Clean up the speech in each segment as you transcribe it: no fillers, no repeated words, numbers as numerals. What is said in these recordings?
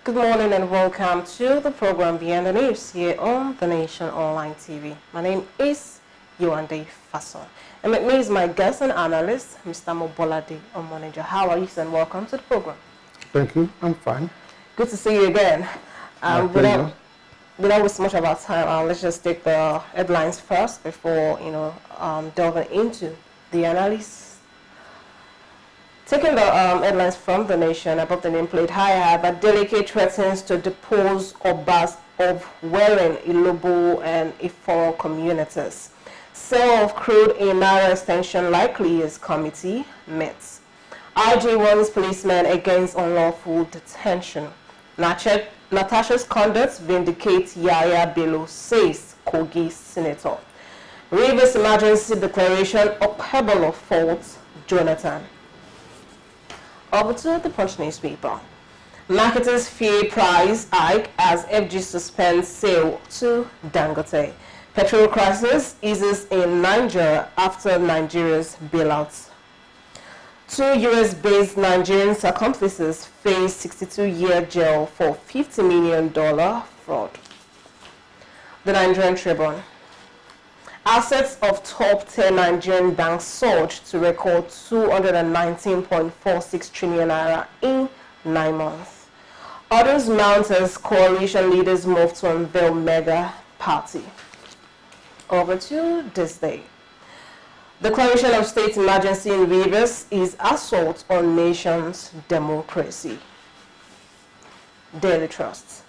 Good morning and welcome to the program Beyond the News here on The Nation Online TV. My name is Yewande Fasan. And with me is my guest and analyst, Mr. Mobolade Omonijo. How are you, sir? And welcome to the program. Thank you. I'm fine. Good to see you again. Without wasting much of our time, let's just take the headlines first before delving into the analysis. Taking the headlines from The Nation above the nameplate, that Delegate threatens to depose Obas of wearing Ilobo and Iforo communities. Sale of crude in Naira extension likely as committee meets. IG warns policemen against unlawful detention. Natasha's conduct vindicates Yaya Bello, says Kogi Senator. Rivers emergency declaration, Okpebholo faults Jonathan. Over to the Punch newspaper. Marketers fear price hike as FG suspends sale to Dangote. Petrol crisis eases in Nigeria after Nigeria's bailouts. 2 US-based Nigerian accomplices face 62-year jail for $50 million fraud. The Nigerian Tribune. Assets of top 10 Nigerian banks surged to record 219.46 trillion naira in 9 months. Others mount as coalition leaders move to unveil mega party. Over to this day. Declaration of state emergency in Rivers is assault on nation's democracy. Daily Trust.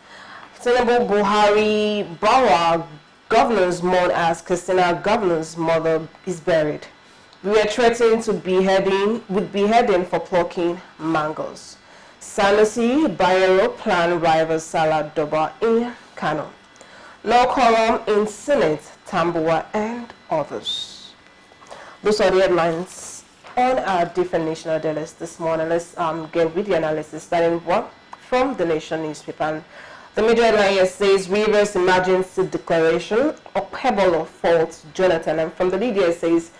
Tinubu Buhari Bawa governors mourn as Christina governor's mother is buried. We are threatened to beheading for plucking mangoes. Sanusi Bayero plan rivals Salah Doba in Kano. No quorum in Senate, Tambuwa and others. Those are the headlines on our different national dailies this morning. Let's get with the analysis starting from The Nation newspaper. The major headline here says Rivers emergency declaration, Okpebholo faults Jonathan. And from the lead here it says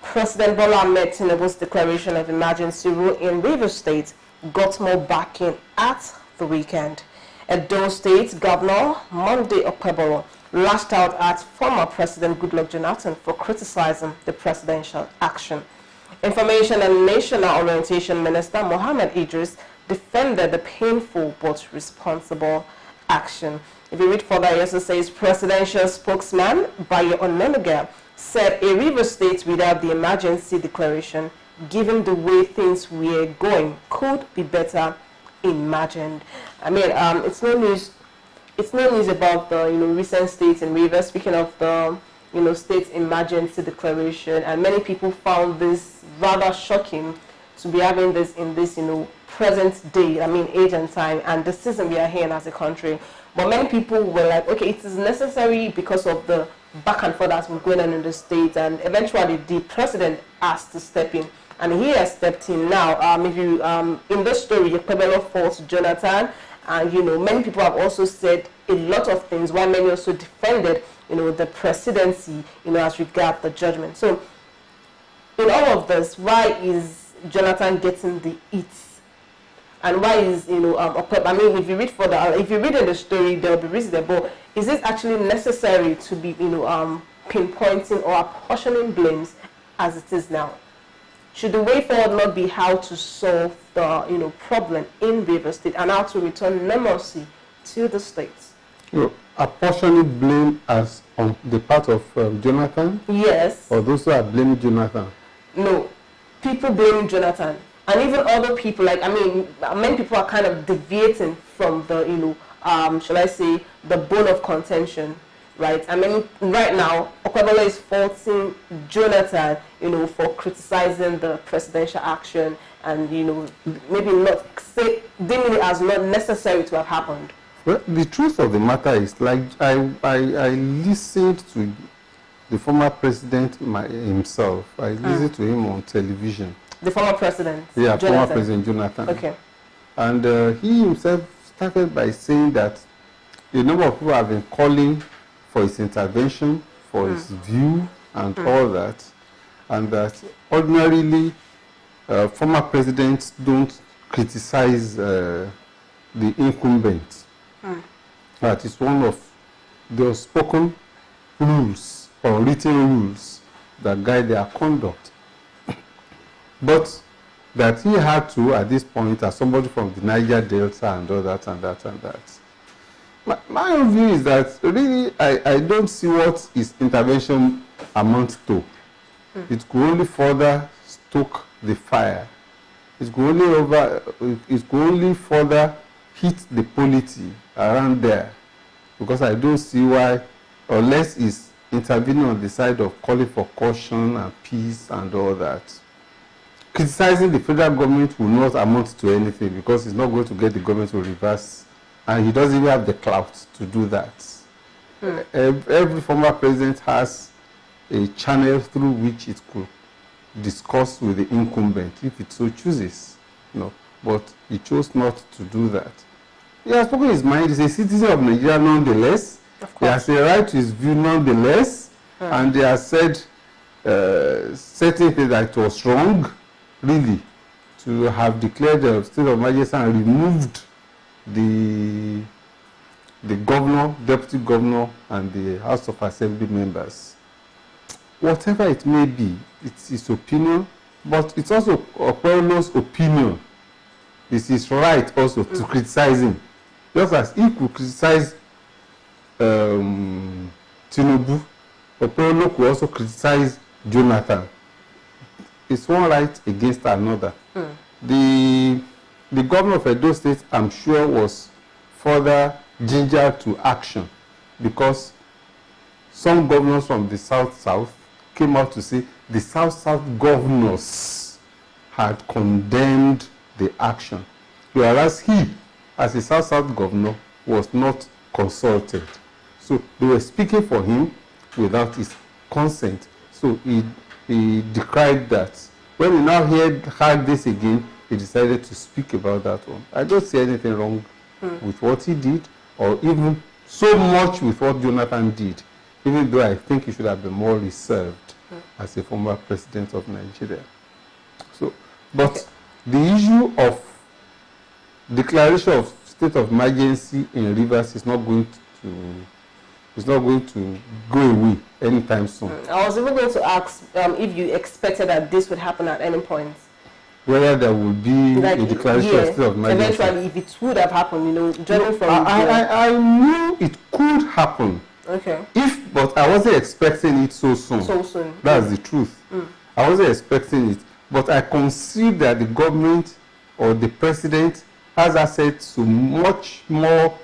President Bola Ahmed Tinubu's declaration of emergency rule in Rivers State got more backing at the weekend. Edo State Governor Monday Okpebholo lashed out at former President Goodluck Jonathan for criticizing the presidential action. Information and National Orientation Minister Mohammed Idris defended the painful but responsible action. If you read further, it also says presidential spokesman Bayo Onenuga said a Rivers State without the emergency declaration, given the way things were going, could be better imagined. I mean, it's no news. It's no news about the recent states in Rivers. Speaking of the state emergency declaration, and many people found this rather shocking to be having this in this present day, age and time, and the season we are here in as a country. But many people were like, okay, it is necessary because of the back and forth that's been going on in the state, and eventually the president asked to step in, and he has stepped in now. If you in this story, Okpebholo faults Jonathan, and many people have also said a lot of things, while many also defended the presidency as regard the judgment. So in all of this, why is Jonathan getting the heat? And why is if you read further, if you read in the story, there will be reasons. But is it actually necessary to be pinpointing or apportioning blames as it is now? Should the way forward not be how to solve the problem in Rivers State and how to return normalcy to the states? Apportioning blame as on the part of Jonathan? Yes. Or those who are blaming Jonathan? No, people blaming Jonathan. And even other people, many people are kind of deviating from the, shall I say, the bone of contention, right? Right now, Okpebholo is faulting Jonathan, for criticizing the presidential action and, maybe not deeming it as not necessary to have happened. Well, the truth of the matter is, I listened to the former president himself. I listened to him on television. The former president? Yeah, Jonathan. former President Jonathan. Okay. And he himself started by saying that a number of people have been calling for his intervention, for his view, and all that. And that ordinarily, former presidents don't criticize the incumbent. That is one of the spoken rules or written rules that guide their conduct. But that he had to, at this point, as somebody from the Niger Delta and all that and that and that. My own view is that really I don't see what his intervention amounts to. It could only further stoke the fire. It could only further hit the polity around there. Because I don't see why, unless he's intervening on the side of calling for caution and peace and all that. Criticizing the federal government will not amount to anything because he's not going to get the government to reverse, and he doesn't even have the clout to do that. Every former president has a channel through which it could discuss with the incumbent if it so chooses. But he chose not to do that. He has spoken his mind. He's a citizen of Nigeria nonetheless. He has a right to his view nonetheless. And they have said certain things that it was wrong, really, to have declared a state of emergency and removed the governor, deputy governor, and the House of Assembly members. Whatever it may be, it's his opinion, but it's also Okpebholo's opinion. It's his right also to criticize him. Just as he could criticize Tinubu, Okpebholo could also criticize Jonathan. It's one right against another. The governor of Edo State, I'm sure, was further gingered to action because some governors from the South came out to say the South governors had condemned the action, whereas he, as a South governor, was not consulted. So they were speaking for him without his consent. So he decried that. When he now heard this again, he decided to speak about that one. I don't see anything wrong with what he did, or even so much with what Jonathan did, even though I think he should have been more reserved as a former president of Nigeria. So, but the issue of declaration of state of emergency in Rivers is not going to go away anytime soon. I was even going to ask if you expected that this would happen at any point. Whether there will be a declaration of state of emergency. Eventually, if it would have happened, judging from I knew it could happen. Okay. But I wasn't expecting it so soon. That's the truth. I wasn't expecting it. But I concede that the government or the president has access to much more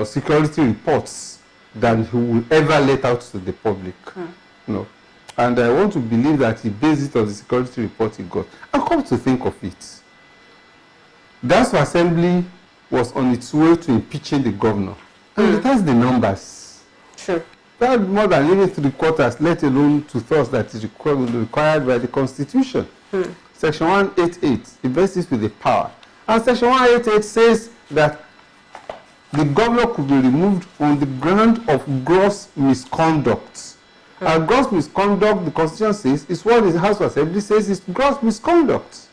security reports than he will ever let out to the public. And I want to believe that he based it on the security report he got. And come to think of it, the House of Assembly was on its way to impeaching the governor. And it has the numbers. Sure. That's more than even 3/4, let alone 2/3 that is required by the Constitution. Section 188 invests with the power. And Section 188 says that the governor could be removed on the ground of gross misconduct. And gross misconduct, the Constitution says, is what the House of Assembly says is gross misconduct.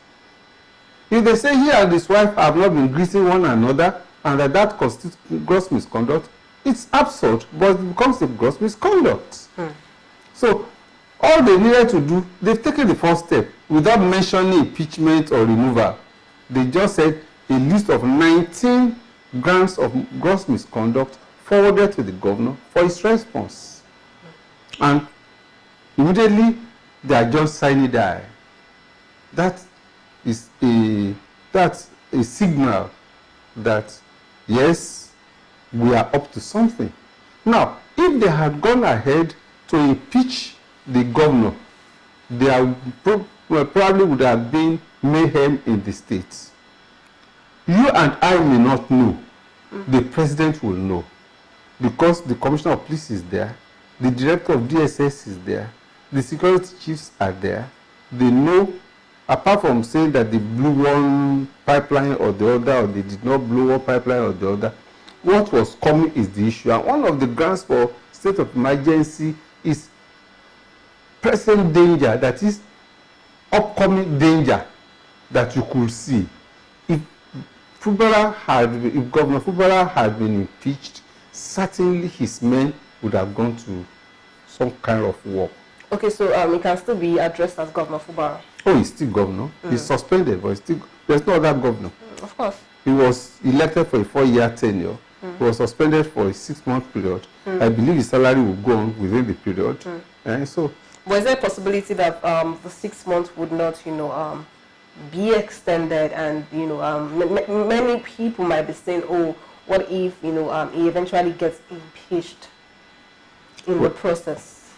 If they say he and his wife have not been greeting one another and that constitutes gross misconduct, it's absurd, but it becomes a gross misconduct. So all they needed to do, they've taken the first step without mentioning impeachment or removal. They just said a list of 19 grounds of gross misconduct forwarded to the governor for his response. And immediately they are just signing die. That's a signal that yes, we are up to something. Now, if they had gone ahead to impeach the governor, there probably would have been mayhem in the states. You and I may not know. The president will know. Because the commissioner of police is there, the director of DSS is there, the security chiefs are there. They know, apart from saying that they blew one pipeline or the other, or they did not blow one pipeline or the other, what was coming is the issue. And one of the grounds for state of emergency is present danger, that is upcoming danger that you could see. If if Governor Fubara had been impeached, certainly his men would have gone to some kind of war. Okay, so he can still be addressed as Governor Fubara. Oh, he's still governor. He's suspended, but there's no other governor. Of course. He was elected for a 4-year tenure. He was suspended for a 6-month period. I believe his salary will go on within the period. And so, but is there a possibility that the 6 months would not, be extended, and many people might be saying, oh, what if he eventually gets impeached in the process?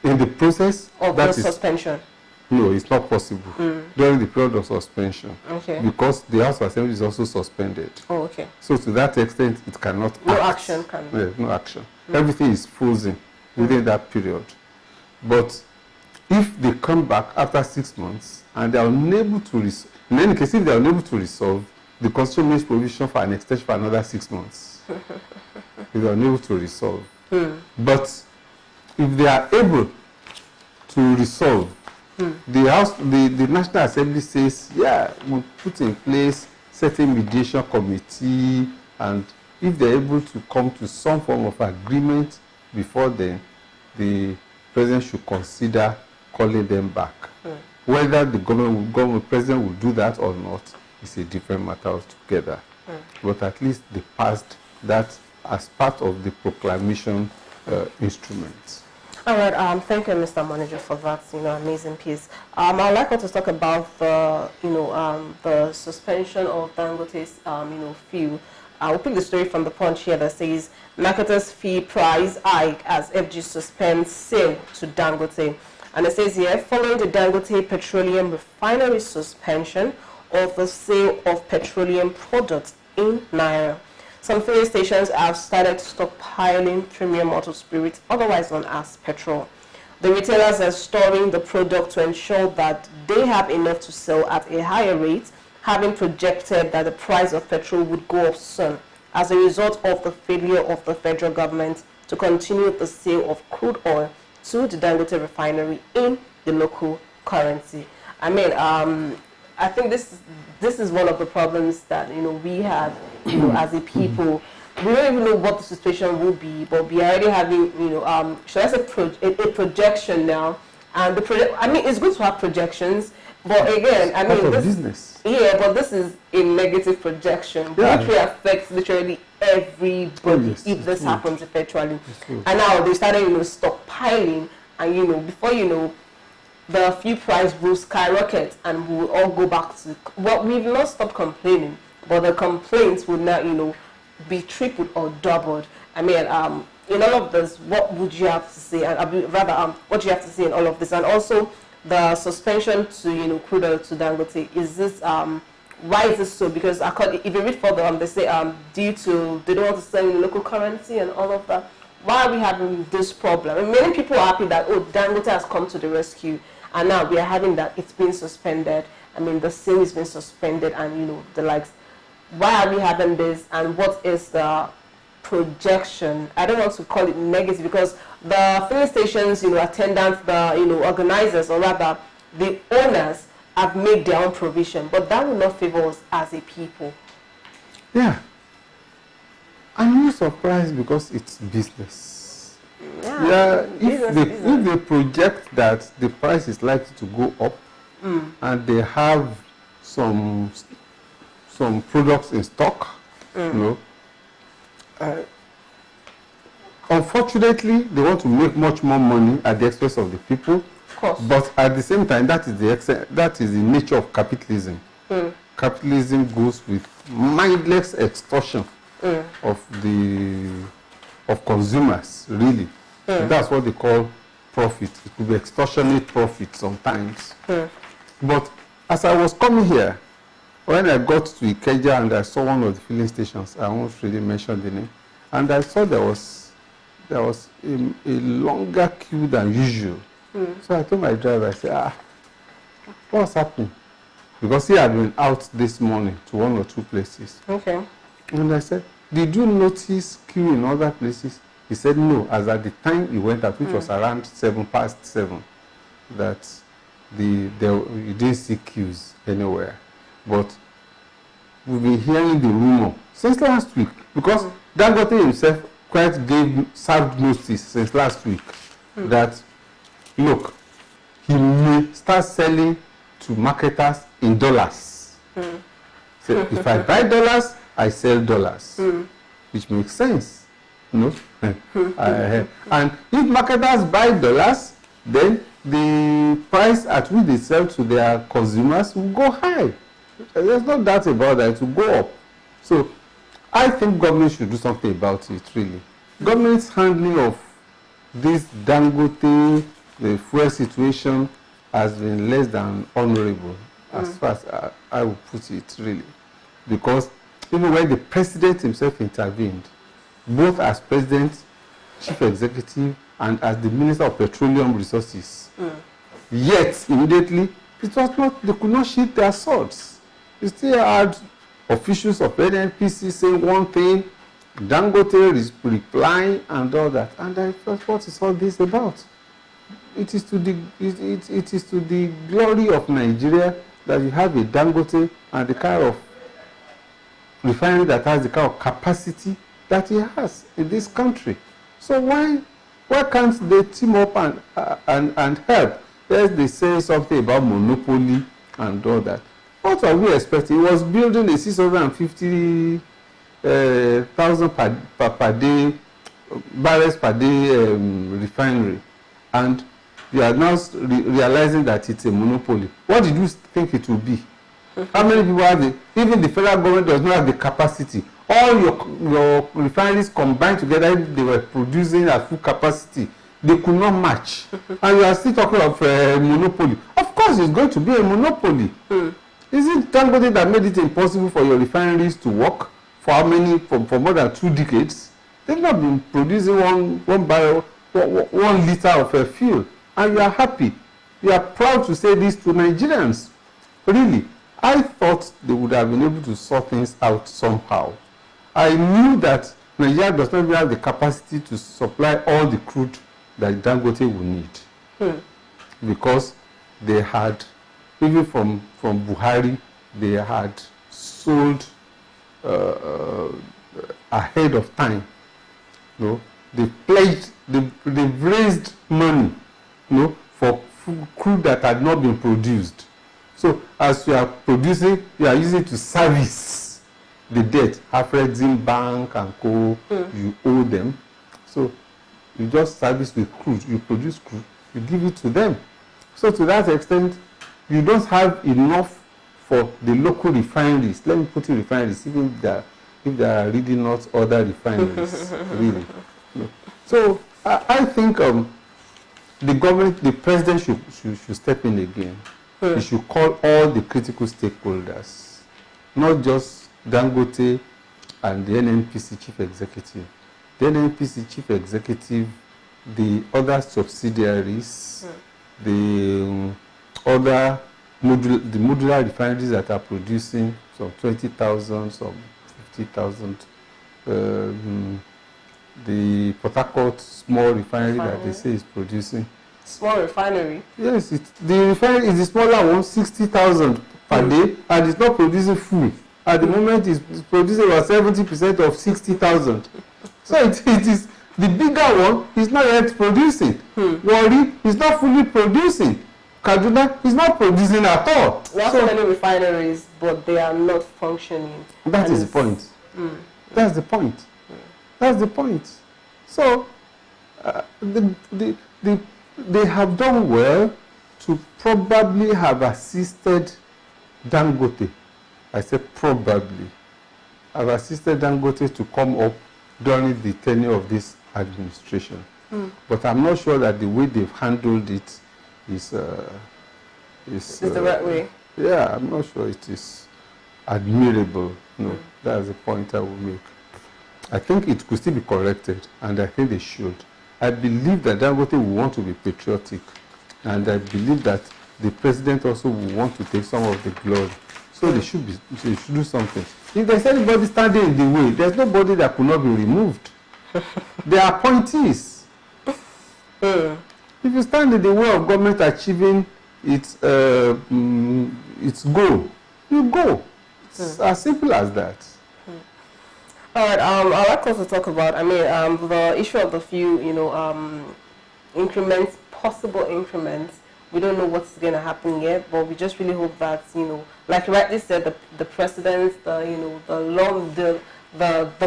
In the process of the suspension? No, it's not possible during the period of suspension. Okay. Because the House of Assembly is also suspended. Oh, okay. So to that extent, it cannot act. No action can. Yeah, no action. Everything is frozen within that period. But if they come back after 6 months and they are unable to resolve, in any case, if they are unable to resolve, the Constitution makes provision for an extension for another 6 months. If they are unable to resolve. But if they are able to resolve, the National Assembly says, yeah, we'll put in place certain mediation committee, and if they're able to come to some form of agreement before then, the president should consider calling them back. Whether the president will do that or not is a different matter altogether. But at least they passed that as part of the proclamation instruments. All right. Thank you, Mr. Omonijo, for that amazing piece. I'd like us to talk about the the suspension of Dangote's fee. We'll pick the story from the Punch here that says marketers' fee price hike as FG suspends sale to Dangote. And it says here, following the Dangote Petroleum Refinery suspension of the sale of petroleum products in Naira, some filling stations have started stockpiling premium motor spirits, otherwise known as petrol. The retailers are storing the product to ensure that they have enough to sell at a higher rate, having projected that the price of petrol would go up soon as a result of the failure of the federal government to continue the sale of crude oil to the Dangote refinery in the local currency. I mean, I think this is one of the problems that we have as a people. We don't even know what the situation will be, but we are already having should I say a projection now, and I mean, it's good to have projections, but again, I mean, this business. Yeah, but this is a negative projection, which will affect literally everybody if this happens eventually. And now they started stockpiling, and before the fuel price will skyrocket, and we will all go back to we've not stopped complaining, but the complaints would now be tripled or doubled. I mean, in all of this, what would you have to say? And rather, what do you have to say in all of this? And also, the suspension to crude oil to Dangote, is this why is this so? Because if you read further on, they say due to they don't want to sell in local currency and all of that. Why are we having this problem? And many people are happy that Dangote has come to the rescue, and now we are having that it's been suspended. I mean, the sale has been suspended, and the likes. Why are we having this, and what is the projection? I don't want to call it negative, because the filling stations, attendants, the organizers, or rather the owners, have made their own provision, but that will not favor us as a people. Yeah, I'm not surprised because it's business. If they project that the price is likely to go up, and they have some products in stock, unfortunately, they want to make much more money at the expense of the people. Of course. But at the same time, that is the nature of capitalism. Capitalism goes with mindless extortion of consumers, really. That's what they call profit. It could be extortionate profit sometimes. But as I was coming here, when I got to Ikeja and I saw one of the filling stations, I won't really mention the name, and I saw there was a longer queue than usual. So I told my driver, I said, what's happening? Because he had been out this morning to 1 or 2 places. Okay. And I said, did you notice queue in other places? He said no, as at the time he went out, which was around 7:07, that you didn't see queues anywhere. But we've been hearing the rumor since last week, because Dangote himself served notice since last week that, look, he may start selling to marketers in dollars. So if I buy dollars, I sell dollars, which makes sense, you know. And if marketers buy dollars, then the price at which they sell to their consumers will go high. There's no doubt about that. It will go up. So I think government should do something about it, really. Government's handling of this Dangote, the fuel situation, has been less than honorable, as far as I would put it, really. Because even when the president himself intervened, both as president, chief executive, and as the minister of petroleum resources, yet immediately it was not, they could not sheath their swords. You still had officials of NNPC saying one thing, Dangote is replying and all that. And I thought, what is all this about? It is to the glory of Nigeria that you have a Dangote and the kind of refinery that has the kind of capacity that he has in this country. So why can't they team up and help? Yes, they say something about monopoly and all that. What are we expecting? He was building a 650,000 per day, barrels per day refinery, and you are now realizing that it's a monopoly. What did you think it would be? How many people have it? Even the federal government does not have the capacity. All your refineries combined together, if they were producing at full capacity, they could not match. And you are still talking of monopoly. Of course, it's going to be a monopoly. Is it Dangote that made it impossible for your refineries to work for how many, for more than 2 decades? They've not been producing one barrel, 1 liter of fuel. And you are happy. You are proud to say this to Nigerians. Really, I thought they would have been able to sort things out somehow. I knew that Nigeria does not have the capacity to supply all the crude that Dangote will need. Because they had, even from Buhari, they had sold ahead of time. You know, they pledged, they've raised money, you know, for crude that had not been produced. So as you are producing, you are using it to service the debt. Afrexim Bank and Co. You owe them. So you just service with crude. You produce crude, you give it to them. So to that extent, you don't have enough for the local refineries. Let me put it refineries, even if they are really not other refineries, really. So I think the government, the president should step in again. He should call all the critical stakeholders, not just Dangote and the NNPC chief executive. The NNPC chief executive, the other subsidiaries, the other modular refineries that are producing some 20,000, some 50,000. The Port Harcourt small refinery that they say is producing. Small refinery? Yes, the refinery is the smaller one, 60,000 per day, and it's not producing full. At the moment, it's producing about 70% of 60,000. So it is the bigger one is not yet producing. Warri is not fully producing. Kaduna is not producing at all. We have so many refineries, but they are not functioning. That is the point. That's the point. That's the point. So they have done well to probably have assisted Dangote. I said probably have assisted Dangote to come up during the tenure of this administration. But I'm not sure that the way they've handled it is the right way. Yeah, I'm not sure it is admirable. No, that's the point I will make. I think it could still be corrected, and I think they should. I believe that Dangote will want to be patriotic, and I believe that the president also will want to take some of the glory. So they should do something. If there's anybody standing in the way, there's nobody that could not be removed. They are appointees. If you stand in the way of government achieving its goal, you go. It's as simple as that. All right. I'd like us to talk about, the issue of the few, increments, possible increments. We don't know what's going to happen yet, but we just really hope that, like you rightly said, the presidents, the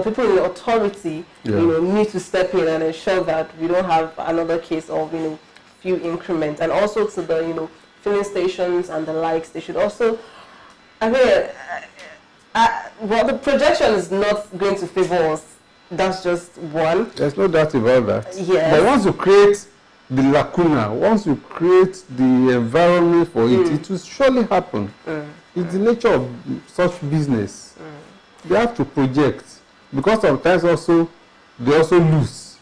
people in the authority, need to step in and ensure that we don't have another case of, few increments. And also to the, filling stations and the likes, they should also, well, the projection is not going to favor us. That's just one. There's no doubt about that. Yes. But once you create the lacuna, once you create the environment for it, it will surely happen. It's the nature of such business. They have to project, because sometimes also they also lose.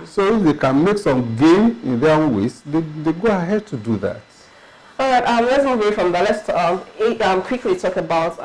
So if they can make some gain in their own ways, they go ahead to do that. All right, let's move away from that. Let's quickly talk about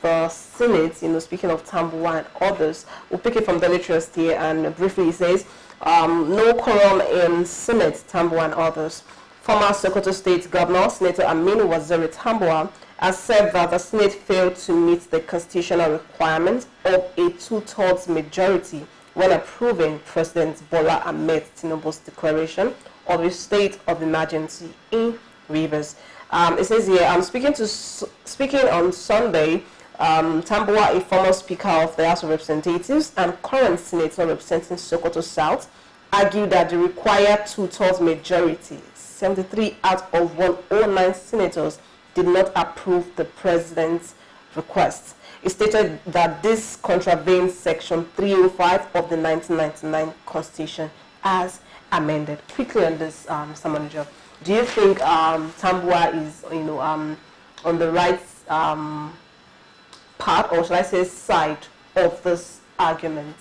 the Senate. Speaking of Tambuwal and others, we'll pick it from Daily Trust here, and briefly it says, no quorum in Senate, Tambuwal and others. Former Sokoto State Governor, Senator Aminu Waziri Tambuwal, has said that the Senate failed to meet the constitutional requirement of a 2/3 majority when approving President Bola Ahmed Tinubu's declaration of a state of emergency in Rivers. It says here, speaking on Sunday, Tambuwal, a former Speaker of the House of Representatives and current Senator representing Sokoto South, argued that the required 2/3 majority, 73 out of 109 senators, did not approve the president's request. It stated that this contravenes Section 305 of the 1999 Constitution as amended. Quickly on this, Mr. Manager, do you think Tambuwal is, on the right part, or should I say side, of this argument?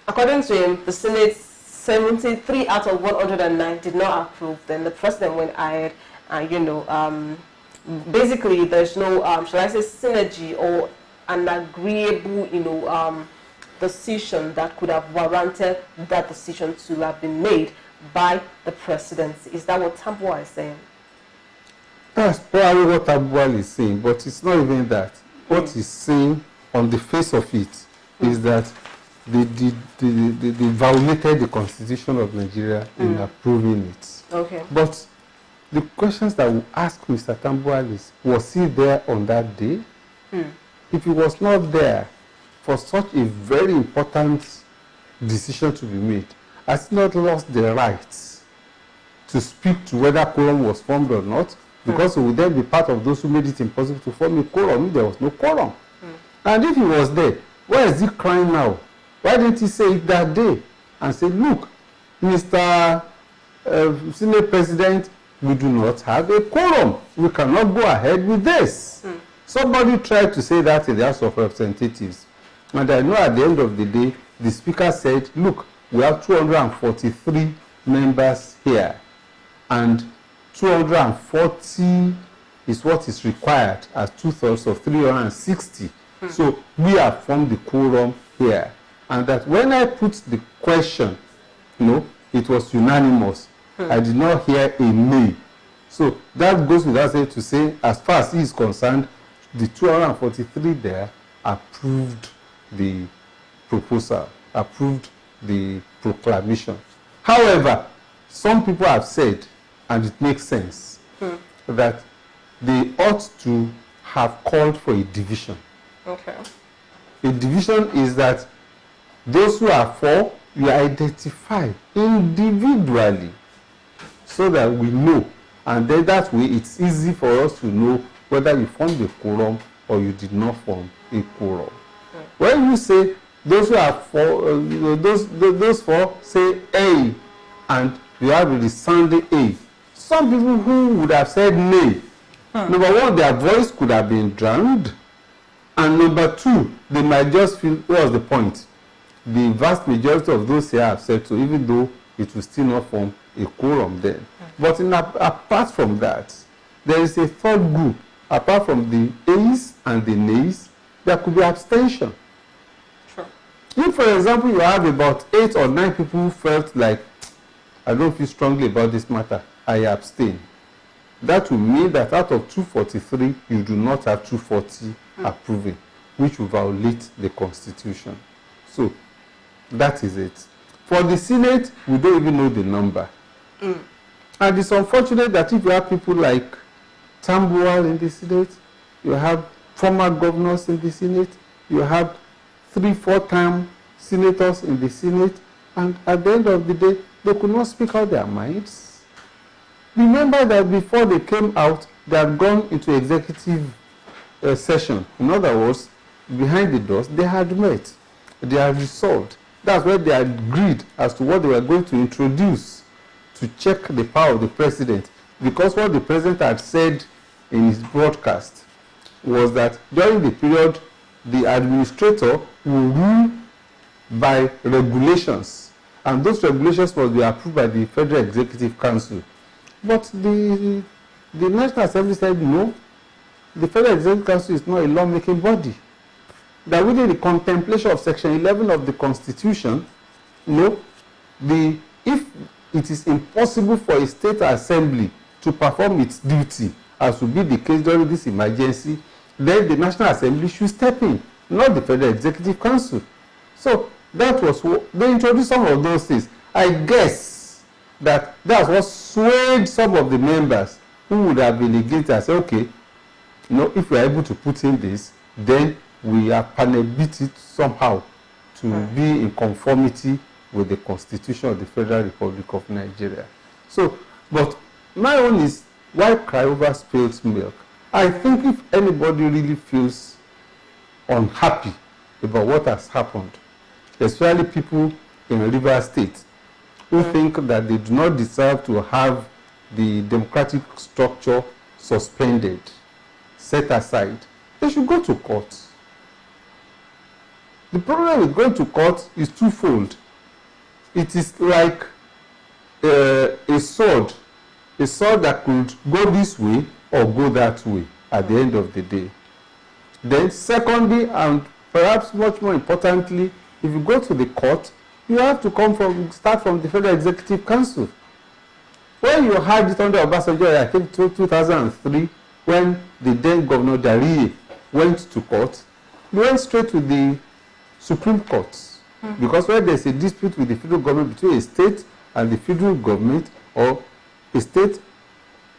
According to him, the Senate 73 out of 109 did not approve. Then the president went ahead and, basically there's no, shall I say, synergy or an agreeable, decision that could have warranted that decision to have been made by the presidency. Is that what Tambuwal is saying? That's probably what Tambuwal is saying, but it's not even that. What he's saying on the face of it is that they violated the Constitution of Nigeria in approving it. Okay. But the questions that we ask Mr. Tambuwal is, was he there on that day? If he was not there for such a very important decision to be made, has he not lost the right to speak to whether quorum was formed or not? Because he would then be part of those who made it impossible to form a quorum if there was no quorum. And if he was there, why is he crying now? Why didn't he say it that day and say, look, Mr. Senate President, we do not have a quorum. We cannot go ahead with this. Somebody tried to say that in the House of Representatives. And I know at the end of the day, the Speaker said, look, we have 243 members here. And 240 is what is required as 2/3 of 360. So we have formed the quorum here. And that when I put the question, it was unanimous. I did not hear a nay. So that goes without saying to say, as far as he is concerned, the 243 there approved the proposal, approved the proclamation. However, some people have said, and it makes sense, that they ought to have called for a division. Okay. A division is that those who are for, you identify individually so that we know. And then that way it's easy for us to know whether you formed a quorum or you did not form a quorum. When you say those who are for, those for say A, and you have a resounding A. Some people who would have said nay, number one, their voice could have been drowned, and number two, they might just feel, what's the point? The vast majority of those here have said so, even though it will still not form a quorum then. But apart from that, there is a third group. Apart from the A's and the nays, there could be abstention. Sure. If, for example, you have about 8 or 9 people who felt like, I don't feel strongly about this matter, I abstain. that will mean that out of 243, you do not have 240 approving, which will violate the Constitution. So that is it. For the Senate, we don't even know the number. And it's unfortunate that if you have people like Tambuwal in the Senate, you have former governors in the Senate, you have 3-4-time senators in the Senate, and at the end of the day, they could not speak out their minds. Remember that before they came out, they had gone into executive session. In other words, behind the doors, they had met. They had resolved. That's where they agreed as to what they were going to introduce to check the power of the president. Because what the president had said in his broadcast was that during the period, the administrator will rule by regulations, and those regulations must be approved by the Federal Executive Council. But the National Assembly said no, the Federal Executive Council is not a lawmaking body. That within the contemplation of Section 11 of the Constitution, no, if it is impossible for a state assembly to perform its duty, as would be the case during this emergency, then the National Assembly should step in, not the Federal Executive Council. So that was what they introduced some of those things. I guess that's what swayed some of the members who would have been against and say, okay, if we are able to put in this, then we are panel-beat it somehow to be in conformity with the Constitution of the Federal Republic of Nigeria. So, but my own is, why cry over spilled milk? I think if anybody really feels unhappy about what has happened, especially people in Rivers State who think that they do not deserve to have the democratic structure suspended, set aside, they should go to court. The problem with going to court is twofold. It is like a sword that could go this way or go that way at the end of the day. Then secondly, and perhaps much more importantly, if you go to the court, you have to start from the Federal Executive Council. When you had it under Obasanjo, I think 2003, when the then Governor Dariye went to court, he went straight to the Supreme Court. Because when there's a dispute with the federal government between a state and the federal government, or a state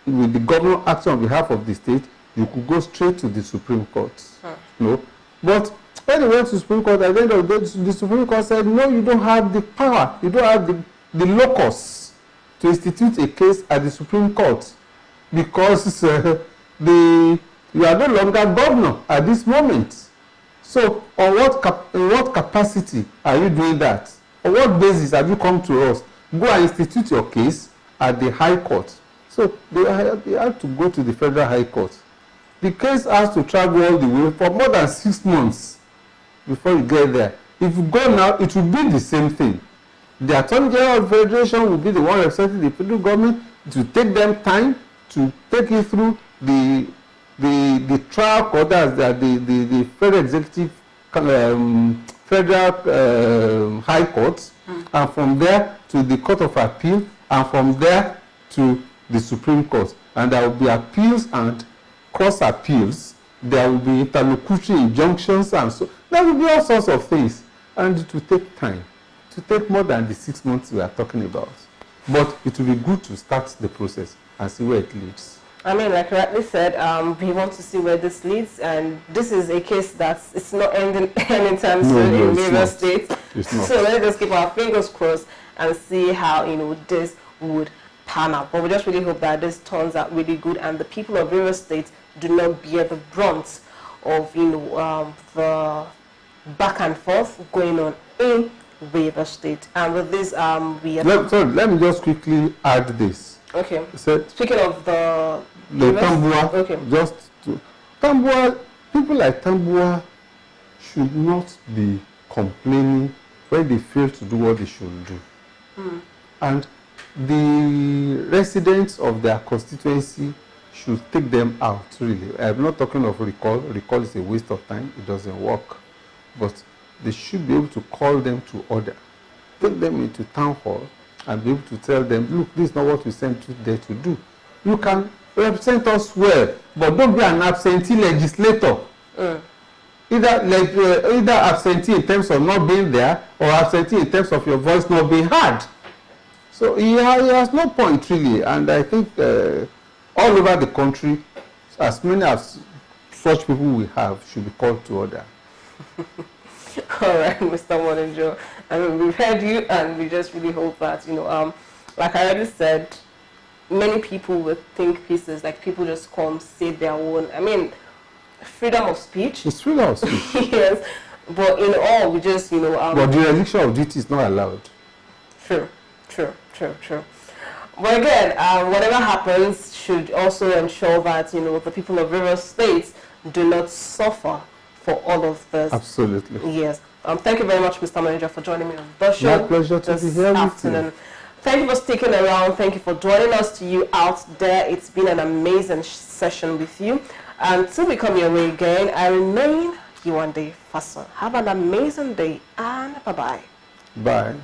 with the governor acting on behalf of the state, you could go straight to the Supreme Court. No, but when they went to the Supreme Court, at the end of the day, the Supreme Court said, no, you don't have the power, you don't have the locus to institute a case at the Supreme Court, because you are no longer governor at this moment. So, on what capacity are you doing that? On what basis have you come to us? Go and institute your case at the High Court. So, they had to go to the Federal High Court. The case has to travel all the way for more than 6 months before you get there. If you go now, it will be the same thing. The Attorney General of the Federation will be the one representing the federal government. It will take them time to take you through the trial court, the Federal Executive Federal High Court, and from there to the Court of Appeal, and from there to the Supreme Court. And there will be appeals and cross appeals. There will be interlocutory injunctions, and so there will be all sorts of things. And it will take time. It will take more than the 6 months we are talking about. But it will be good to start the process and see where it leads. I mean, like rightly said, we want to see where this leads, and this is a case it's not ending anytime soon in Rivers State. So let's just keep our fingers crossed and see how this would pan out. But we just really hope that this turns out really good, and the people of Rivers State do not bear the brunt of the back and forth going on in Rivers State. And with this, let me just quickly add this. Okay. So, speaking of the Tambuwal, okay. Tambuwal, people like Tambuwal should not be complaining when they fail to do what they should do. And the residents of their constituency should take them out, really. I'm not talking of recall. Recall is a waste of time. It doesn't work. But they should be able to call them to order, take them into town hall, and be able to tell them, look, this is not what we sent you there to do. You can represent us well, but don't be an absentee legislator. Either absentee in terms of not being there, or absentee in terms of your voice not being heard. So he has no point really, and I think all over the country, as many as such people we have should be called to order. All right, Mr. Omonijo. I mean, we've heard you, and we just really hope that, like I already said, many people will think pieces, like people just come say their own. I mean, freedom of speech. It's freedom of speech. Yes, but in all, we just, but the religion of duty is not allowed. True. But again, whatever happens should also ensure that, the people of Rivers State do not suffer for all of this. Absolutely. Yes. Thank you very much, Mr. Manager, for joining me on the show. My pleasure to be here with you. Thank you for sticking around. Thank you for joining us, to you out there. It's been an amazing session with you. Until we come your way again, I remain Yewande Fasan. Have an amazing day, and bye-bye. Bye.